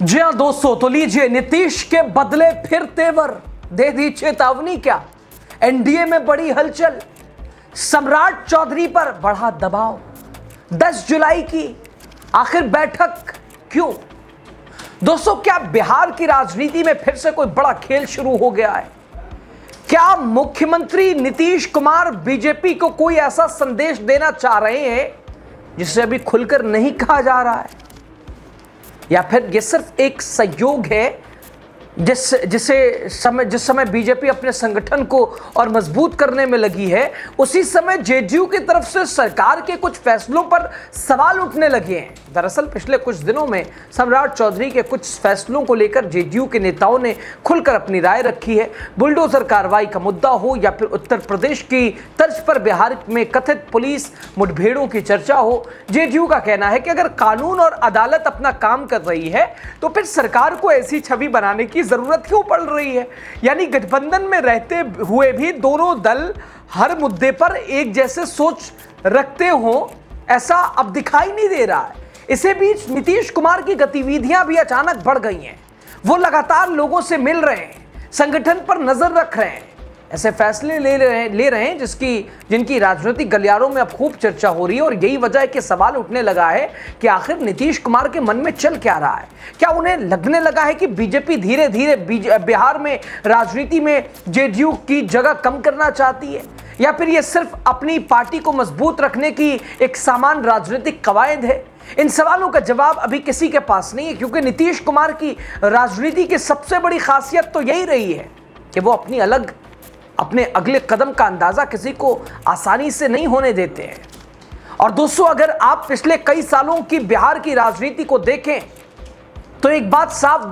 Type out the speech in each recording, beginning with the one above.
जी हाँ दोस्तों, तो लीजिए, नीतीश के बदले फिर तेवर, दे दी चेतावनी क्या? एनडीए में बड़ी हलचल, सम्राट चौधरी पर बढ़ा दबाव। 10 जुलाई की आखिर बैठक क्यों? दोस्तों, क्या बिहार की राजनीति में फिर से कोई बड़ा खेल शुरू हो गया है? क्या मुख्यमंत्री नीतीश कुमार बीजेपी को कोई ऐसा संदेश देना चाह रहे हैं जिसे अभी खुलकर नहीं कहा जा रहा है, या फिर यह सिर्फ एक संयोग है जिस समय बीजेपी अपने संगठन को और मजबूत करने में लगी है, उसी समय जेडीयू की तरफ से सरकार के कुछ फैसलों पर सवाल उठने लगे हैं। दरअसल पिछले कुछ दिनों में सम्राट चौधरी के कुछ फैसलों को लेकर जेडीयू के नेताओं ने खुलकर अपनी राय रखी है। बुलडोजर कार्रवाई का मुद्दा हो या फिर उत्तर प्रदेश की तर्ज पर बिहार में कथित पुलिस मुठभेड़ों की चर्चा हो, जेडीयू का कहना है कि अगर कानून और अदालत अपना काम कर रही है तो फिर सरकार को ऐसी छवि बनाने की जरूरत क्यों पड़ रही है। यानी गठबंधन में रहते हुए भी दोनों दल हर मुद्दे पर एक जैसे सोच रखते हो, ऐसा अब दिखाई नहीं दे रहा है। इसी बीच नीतीश कुमार की गतिविधियां भी अचानक बढ़ गई हैं। वो लगातार लोगों से मिल रहे हैं, संगठन पर नजर रख रहे हैं, ऐसे फैसले ले रहे हैं जिनकी राजनीतिक गलियारों में अब खूब चर्चा हो रही है। और यही वजह है कि सवाल उठने लगा है कि आखिर नीतीश कुमार के मन में चल क्या रहा है। क्या उन्हें लगने लगा है कि बीजेपी धीरे धीरे बिहार में राजनीति में जेडीयू की जगह कम करना चाहती है, या फिर यह सिर्फ अपनी पार्टी को मजबूत रखने की एक सामान्य राजनीतिक कवायद है? इन सवालों का जवाब अभी किसी के पास नहीं है, क्योंकि नीतीश कुमार की राजनीति की सबसे बड़ी खासियत तो यही रही है कि वो अपने अगले कदम का अंदाजा किसी को आसानी से नहीं होने देते हैं। और दोस्तों, अगर आप पिछले कई सालों की बिहार की राजनीति को देखें तो एक बात साफ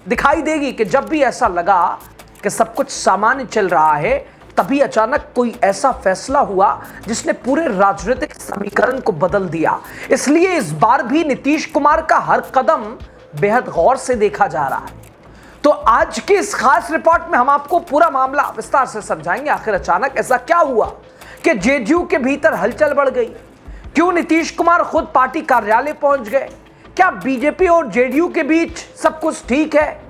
दिखाई देगी कि जब भी ऐसा लगा कि सब कुछ सामान्य चल रहा है, तभी अचानक कोई ऐसा फैसला हुआ जिसने पूरे राजनीतिक समीकरण को बदल दिया। इसलिए इस बार भी नीतीश कुमार का हर कदम बेहद गौर से देखा जा रहा है। तो आज की इस खास रिपोर्ट में हम आपको पूरा मामला विस्तार से समझाएंगे। आखिर अचानक ऐसा क्या हुआ कि जेडीयू के भीतर हलचल बढ़ गई? क्यों नीतीश कुमार खुद पार्टी कार्यालय पहुंच गए? क्या बीजेपी और जेडीयू के बीच सब कुछ ठीक है,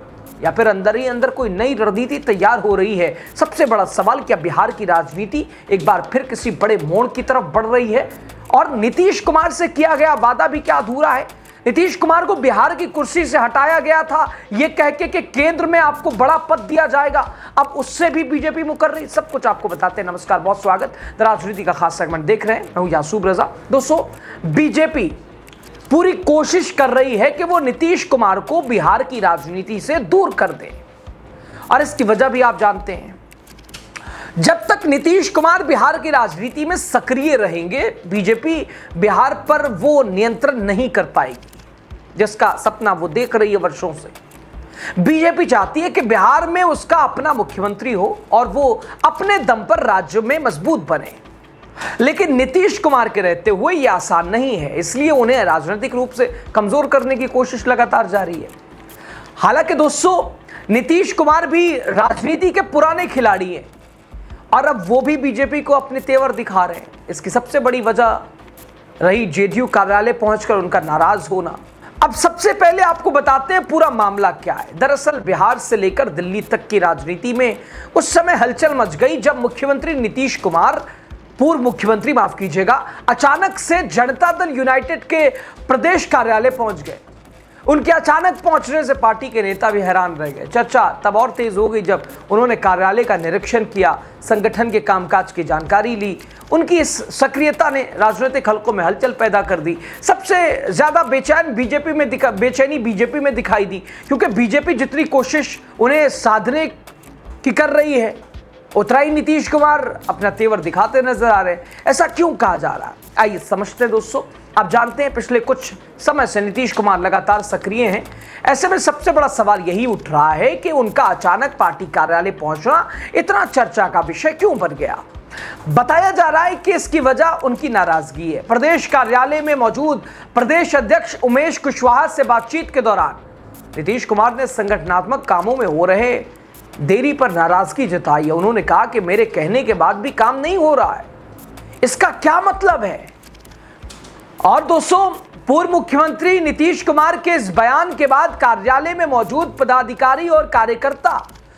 या फिर अंदर ही अंदर कोई नई रणनीति तैयार हो रही है? सबसे बड़ा सवाल, क्या बिहार की राजनीति एक बार फिर किसी बड़े मोड़ की तरफ बढ़ रही है? और नीतीश कुमार से किया गया वादा भी क्या अधूरा है? नीतीश कुमार को बिहार की कुर्सी से हटाया गया था यह कह के कि केंद्र में आपको बड़ा पद दिया जाएगा, अब उससे भी बीजेपी मुकर रही। सब कुछ आपको बताते हैं। नमस्कार, बहुत स्वागत। राजनीति का खास सेगमेंट देख रहे हैं, मैं हूं यासूब रजा। दोस्तों, बीजेपी पूरी कोशिश कर रही है कि वो नीतीश कुमार को बिहार की राजनीति से दूर कर दे, और इसकी वजह भी आप जानते हैं। जब तक नीतीश कुमार बिहार की राजनीति में सक्रिय रहेंगे, बीजेपी बिहार पर वो नियंत्रण नहीं कर पाएगी जिसका सपना वो देख रही है वर्षों से। बीजेपी चाहती है कि बिहार में उसका अपना मुख्यमंत्री हो और वो अपने दम पर राज्य में मजबूत बने, लेकिन नीतीश कुमार के रहते हुए यह आसान नहीं है। इसलिए उन्हें राजनीतिक रूप से कमजोर करने की कोशिश लगातार जारी है। हालांकि दोस्तों, नीतीश कुमार भी राजनीति के पुराने खिलाड़ी हैं और अब वो भी बीजेपी को अपने तेवर दिखा रहे हैं। इसकी सबसे बड़ी वजह रही जेडीयू कार्यालय पहुंचकर उनका नाराज होना। अब सबसे पहले आपको बताते हैं पूरा मामला क्या है। दरअसल बिहार से लेकर दिल्ली तक की राजनीति में उस समय हलचल मच गई जब मुख्यमंत्री नीतीश कुमार, पूर्व मुख्यमंत्री माफ कीजिएगा, अचानक से जनता दल यूनाइटेड के प्रदेश कार्यालय पहुंच गए। उनके अचानक पहुंचने से पार्टी के नेता भी हैरान रह गए। चर्चा तब और तेज हो गई जब उन्होंने कार्यालय का निरीक्षण किया, संगठन के कामकाज की जानकारी ली। उनकी इस सक्रियता ने राजनीतिक हलकों में हलचल पैदा कर दी। सबसे ज्यादा बेचैनी बीजेपी में दिखाई दी, क्योंकि बीजेपी जितनी कोशिश उन्हें साधने की कर रही है, उतना ही नीतीश कुमार अपना तेवर दिखाते नजर आ रहे हैं। ऐसा क्यों कहा जा रहा है, आइए समझते हैं। दोस्तों, आप जानते हैं पिछले कुछ समय से नीतीश कुमार लगातार सक्रिय हैं। ऐसे में सबसे बड़ा सवाल यही उठ रहा है कि उनका अचानक पार्टी कार्यालय पहुंचना इतना चर्चा का विषय क्यों बन गया। बताया जा रहा है कि इसकी वजह उनकी नाराजगी है। प्रदेश कार्यालय में मौजूद प्रदेश अध्यक्ष उमेश कुशवाहा से बातचीत के दौरान नीतीश कुमार ने संगठनात्मक कामों में हो रहे देरी पर नाराजगी जताई है। उन्होंने कहा कि मेरे कहने के बाद भी काम नहीं हो रहा है, इसका क्या मतलब है? और दोस्तों, पूर्व मुख्यमंत्री नीतीश कुमार के इस बयान के बाद कार्यालय में मौजूद पदाधिकारी और कार्यकर्ता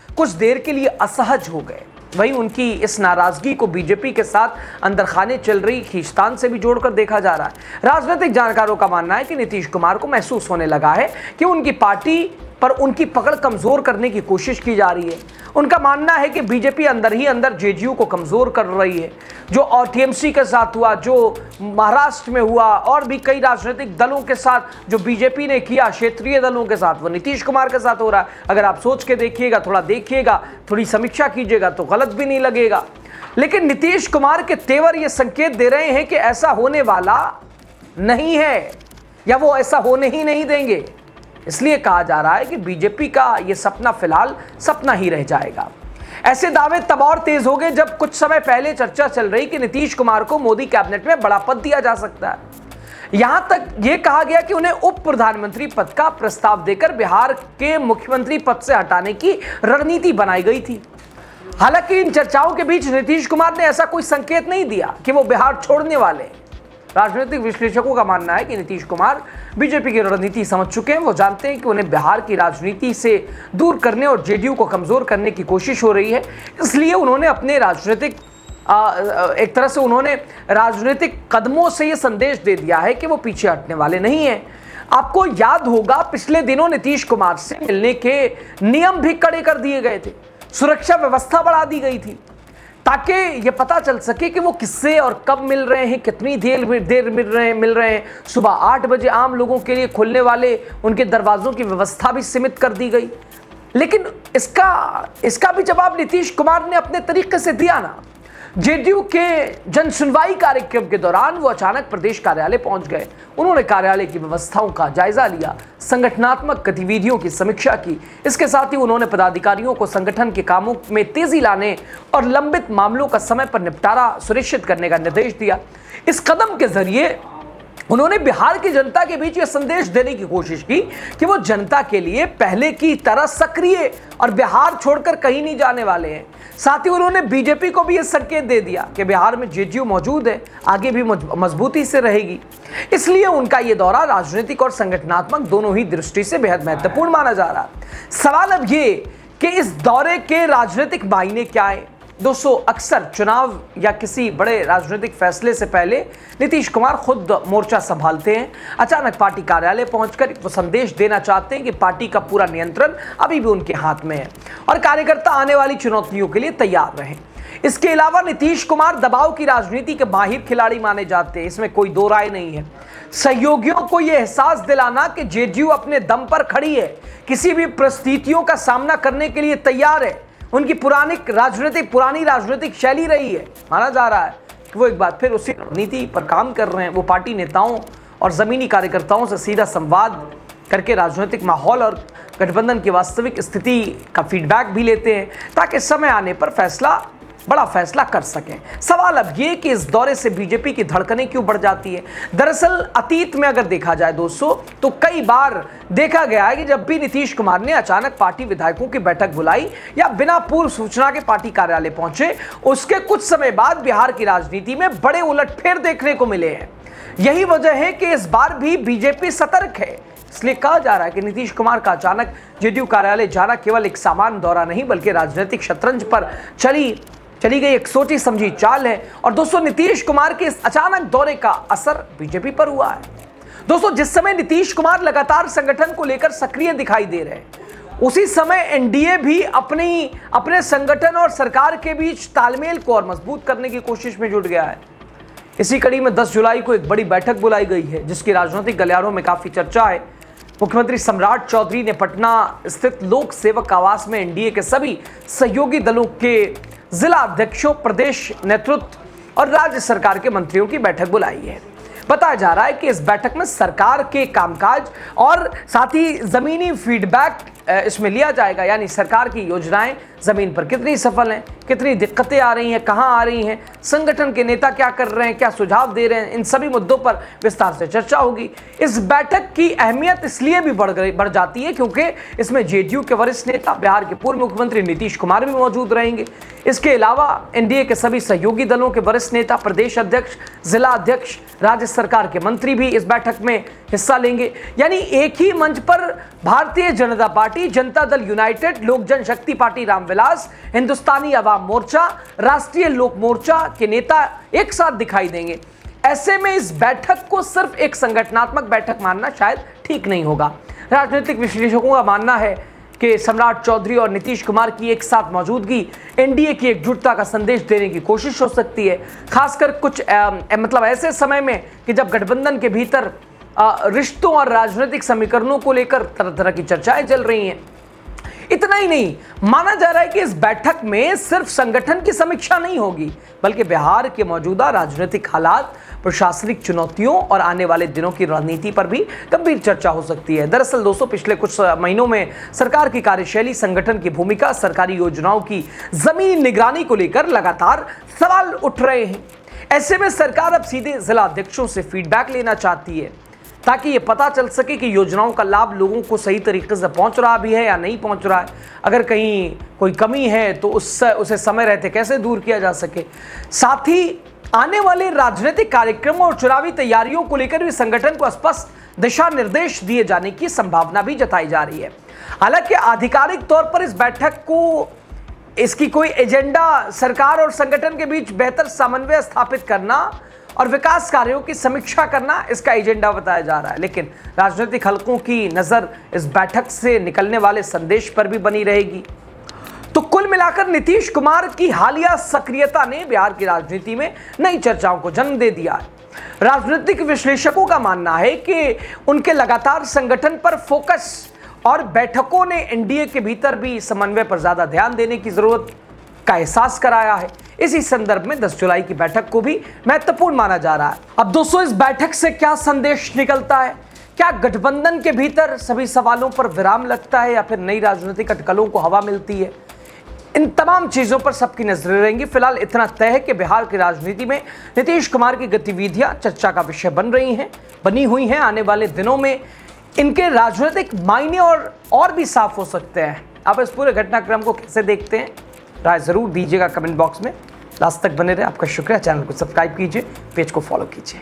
कुछ देर के लिए असहज हो गए। वहीं उनकी इस नाराजगी को बीजेपी के साथ अंदर खाने चल रही खींचतान से भी जोड़कर देखा जा रहा है। राजनीतिक जानकारों का मानना है कि नीतीश कुमार को महसूस होने लगा है कि उनकी पार्टी पर उनकी पकड़ कमजोर करने की कोशिश की जा रही है। उनका मानना है कि बीजेपी अंदर ही अंदर जेडीयू को कमजोर कर रही है। जो और टीएमसी के साथ हुआ, जो महाराष्ट्र में हुआ और भी कई राजनीतिक दलों के साथ जो बीजेपी ने किया, क्षेत्रीय दलों के साथ, वो नीतीश कुमार के साथ हो रहा है। अगर आप सोच के देखिएगा, थोड़ा देखिएगा, थोड़ी समीक्षा कीजिएगा तो गलत भी नहीं लगेगा। लेकिन नीतीश कुमार के तेवर ये संकेत दे रहे हैं कि ऐसा होने वाला नहीं है या वो ऐसा होने ही नहीं देंगे। इसलिए कहा जा रहा है कि बीजेपी का यह सपना फिलहाल सपना ही रह जाएगा। ऐसे दावे तब और तेज हो गए जब कुछ समय पहले चर्चा चल रही कि नीतीश कुमार को मोदी कैबिनेट में बड़ा पद दिया जा सकता है। यहां तक यह कहा गया कि उन्हें उप प्रधानमंत्री पद का प्रस्ताव देकर बिहार के मुख्यमंत्री पद से हटाने की रणनीति बनाई गई थी। हालांकि इन चर्चाओं के बीच नीतीश कुमार ने ऐसा कोई संकेत नहीं दिया कि वो बिहार छोड़ने वाले। राजनीतिक विश्लेषकों का मानना है कि नीतीश कुमार बीजेपी की रणनीति समझ चुके हैं। वो जानते हैं कि उन्हें बिहार की राजनीति से दूर करने और जेडीयू को कमजोर करने की कोशिश हो रही है। इसलिए उन्होंने अपने राजनीतिक कदमों से ये संदेश दे दिया है कि वो पीछे हटने वाले नहीं हैं। आपको याद होगा, पिछले दिनों नीतीश कुमार से मिलने के नियम भी कड़े कर दिए गए थे, सुरक्षा व्यवस्था बढ़ा दी गई थी ताकि ये पता चल सके कि वो किससे और कब मिल रहे हैं, कितनी देर मिल रहे हैं। सुबह 8 बजे आम लोगों के लिए खुलने वाले उनके दरवाजों की व्यवस्था भी सीमित कर दी गई। लेकिन इसका भी जवाब नीतीश कुमार ने अपने तरीके से दिया ना। जेडीयू के जन सुनवाई कार्यक्रम के दौरान वो अचानक प्रदेश कार्यालय पहुंच गए। उन्होंने कार्यालय की व्यवस्थाओं का जायजा लिया, संगठनात्मक गतिविधियों की समीक्षा की। इसके साथ ही उन्होंने पदाधिकारियों को संगठन के कामों में तेजी लाने और लंबित मामलों का समय पर निपटारा सुनिश्चित करने का निर्देश दिया। इस कदम के जरिए उन्होंने बिहार की जनता के बीच यह संदेश देने की कोशिश की कि वो जनता के लिए पहले की तरह सक्रिय और बिहार छोड़कर कहीं नहीं जाने वाले हैं। साथ ही उन्होंने बीजेपी को भी यह संकेत दे दिया कि बिहार में जेडीयू मौजूद है, आगे भी मजबूती से रहेगी। इसलिए उनका यह दौरा राजनीतिक और संगठनात्मक दोनों ही दृष्टि से बेहद महत्वपूर्ण माना जा रहा है। सवाल अब ये कि इस दौरे के राजनीतिक मायने क्या है। दोस्तों, अक्सर चुनाव या किसी बड़े राजनीतिक फैसले से पहले नीतीश कुमार खुद मोर्चा संभालते हैं। अचानक पार्टी कार्यालय पहुंचकर वो संदेश देना चाहते हैं कि पार्टी का पूरा नियंत्रण अभी भी उनके हाथ में है और कार्यकर्ता आने वाली चुनौतियों के लिए तैयार रहें। इसके अलावा नीतीश कुमार दबाव की राजनीति के माहिर खिलाड़ी माने जाते हैं, इसमें कोई दो राय नहीं है। सहयोगियों को यह एहसास दिलाना कि जेडीयू अपने दम पर खड़ी है, किसी भी परिस्थितियों का सामना करने के लिए तैयार है, उनकी पुरानी राजनीतिक शैली रही है। माना जा रहा है कि वो एक बार फिर उसी रणनीति पर काम कर रहे हैं। वो पार्टी नेताओं और जमीनी कार्यकर्ताओं से सीधा संवाद करके राजनीतिक माहौल और गठबंधन की वास्तविक स्थिति का फीडबैक भी लेते हैं ताकि समय आने पर बड़ा फैसला कर सकें। सवाल अब ये कि इस दौरे से बीजेपी की धड़कनें क्यों बढ़ जाती है। दरअसल अतीत में अगर देखा जाए दोस्तों, तो कई बार देखा गया है कि जब भी नीतीश कुमार ने अचानक पार्टी विधायकों की बैठक बुलाई या बिना पूर्व सूचना के पार्टी कार्यालय पहुंचे, उसके कुछ समय बाद बिहार की राजनीति में बड़े उलटफेर देखने को मिले हैं। यही वजह है कि इस बार भी बीजेपी सतर्क है। इसलिए कहा जा रहा है कि नीतीश कुमार का अचानक जेडीयू कार्यालय जाना केवल एक सामान्य दौरा नहीं बल्कि राजनीतिक शतरंज पर चली गई एक सोची समझी चाल है। और दोस्तों, नीतीश कुमार के इस अचानक दौरे का असर बीजेपी पर हुआ है। दोस्तों, जिस समय नीतीश कुमार लगातार संगठन को लेकर सक्रिय दिखाई दे रहे हैं, उसी समय एनडीए भी अपने संगठन और सरकार के बीच तालमेल को और मजबूत करने की कोशिश में जुट गया है। इसी कड़ी में 10 जुलाई को एक बड़ी बैठक बुलाई गई है जिसकी राजनीतिक गलियारों में काफी चर्चा है। मुख्यमंत्री सम्राट चौधरी ने पटना स्थित लोक सेवक आवास में एनडीए के सभी सहयोगी दलों के जिला अध्यक्षों, प्रदेश नेतृत्व और राज्य सरकार के मंत्रियों की बैठक बुलाई है। बताया जा रहा है कि इस बैठक में सरकार के कामकाज और साथ ही जमीनी फीडबैक इसमें लिया जाएगा, यानी सरकार की योजनाएं जमीन पर कितनी सफल हैं, कितनी दिक्कतें आ रही हैं, कहां आ रही हैं, संगठन के नेता क्या कर रहे हैं, क्या सुझाव दे रहे हैं, इन सभी मुद्दों पर विस्तार से चर्चा होगी। इस बैठक की अहमियत इसलिए भी बढ़ जाती है क्योंकि इसमें जेडीयू के वरिष्ठ नेता, बिहार के पूर्व मुख्यमंत्री नीतीश कुमार भी मौजूद रहेंगे। इसके अलावा एनडीए के सभी सहयोगी दलों के वरिष्ठ नेता, प्रदेश अध्यक्ष, जिला अध्यक्ष, राज्य सरकार के मंत्री भी इस बैठक में हिस्सा लेंगे। यानी एक ही मंच पर भारतीय जनता पार्टी, जनता दल यूनाइटेड, लोक जनशक्ति पार्टी रामविलास, हिंदुस्तानी अवाम मोर्चा, राष्ट्रीय लोक मोर्चा के नेता एक साथ दिखाई देंगे। ऐसे में इस बैठक को सिर्फ एक संगठनात्मक बैठक मानना शायद ठीक नहीं होगा। राजनीतिक विश्लेषकों का मानना है कि सम्राट चौधरी और नीतीश कुमार की एक साथ मौजूदगी एनडीए की एकजुटता का संदेश देने की कोशिश हो सकती है, खासकर कुछ मतलब ऐसे समय में कि जब गठबंधन के भीतर रिश्तों और राजनीतिक समीकरणों को लेकर तरह तरह की चर्चाएं चल रही हैं। इतना ही नहीं, माना जा रहा है कि इस बैठक में सिर्फ संगठन की समीक्षा नहीं होगी, बल्कि बिहार के मौजूदा राजनीतिक हालात, प्रशासनिक चुनौतियों और आने वाले दिनों की रणनीति पर भी गंभीर चर्चा हो सकती है। दरअसल दोस्तों, पिछले कुछ महीनों में सरकार की कार्यशैली, संगठन की भूमिका, सरकारी योजनाओं की जमीनी निगरानी को लेकर लगातार सवाल उठ रहे हैं। ऐसे में सरकार अब सीधे जिला अध्यक्षों से फीडबैक लेना चाहती है ताकि ये पता चल सके कि योजनाओं का लाभ लोगों को सही तरीके से पहुंच रहा भी है या नहीं पहुंच रहा है। अगर कहीं कोई कमी है तो उसे समय रहते कैसे दूर किया जा सके। साथ ही आने वाले राजनीतिक कार्यक्रमों और चुनावी तैयारियों को लेकर भी संगठन को स्पष्ट दिशा निर्देश दिए जाने की संभावना भी जताई जा रही है। हालांकि आधिकारिक तौर पर इस बैठक को इसकी कोई एजेंडा सरकार और संगठन के बीच बेहतर समन्वय स्थापित करना और विकास कार्यों की समीक्षा करना इसका एजेंडा बताया जा रहा है, लेकिन राजनीतिक हलकों की नजर इस बैठक से निकलने वाले संदेश पर भी बनी रहेगी। तो कुल मिलाकर नीतीश कुमार की हालिया सक्रियता ने बिहार की राजनीति में नई चर्चाओं को जन्म दे दिया है। राजनीतिक विश्लेषकों का मानना है कि उनके लगातार संगठन पर फोकस और बैठकों ने एनडीए के भीतर भी समन्वय पर ज्यादा ध्यान देने की जरूरत का एहसास कराया है। इसी संदर्भ में 10 जुलाई की बैठक को भी महत्वपूर्ण माना जा रहा है। अब दोस्तों, इस बैठक से क्या संदेश निकलता है? क्या गठबंधन के भीतर सभी सवालों पर विराम लगता है या फिर नई राजनीतिक अटकलों को हवा मिलती है? इन तमाम चीजों पर सबकी नजरें रहेंगी। फिलहाल इतना तय है कि बिहार की राजनीति में नीतीश कुमार की गतिविधियां चर्चा का विषय बनी हुई हैं। आने वाले दिनों में इनके राजनीतिक मायने और भी साफ हो सकते हैं। आप इस पूरे घटनाक्रम को कैसे देखते हैं? राय जरूर दीजिएगा कमेंट बॉक्स में। लास्ट तक बने रहे, आपका शुक्रिया। चैनल को सब्सक्राइब कीजिए, पेज को फॉलो कीजिए।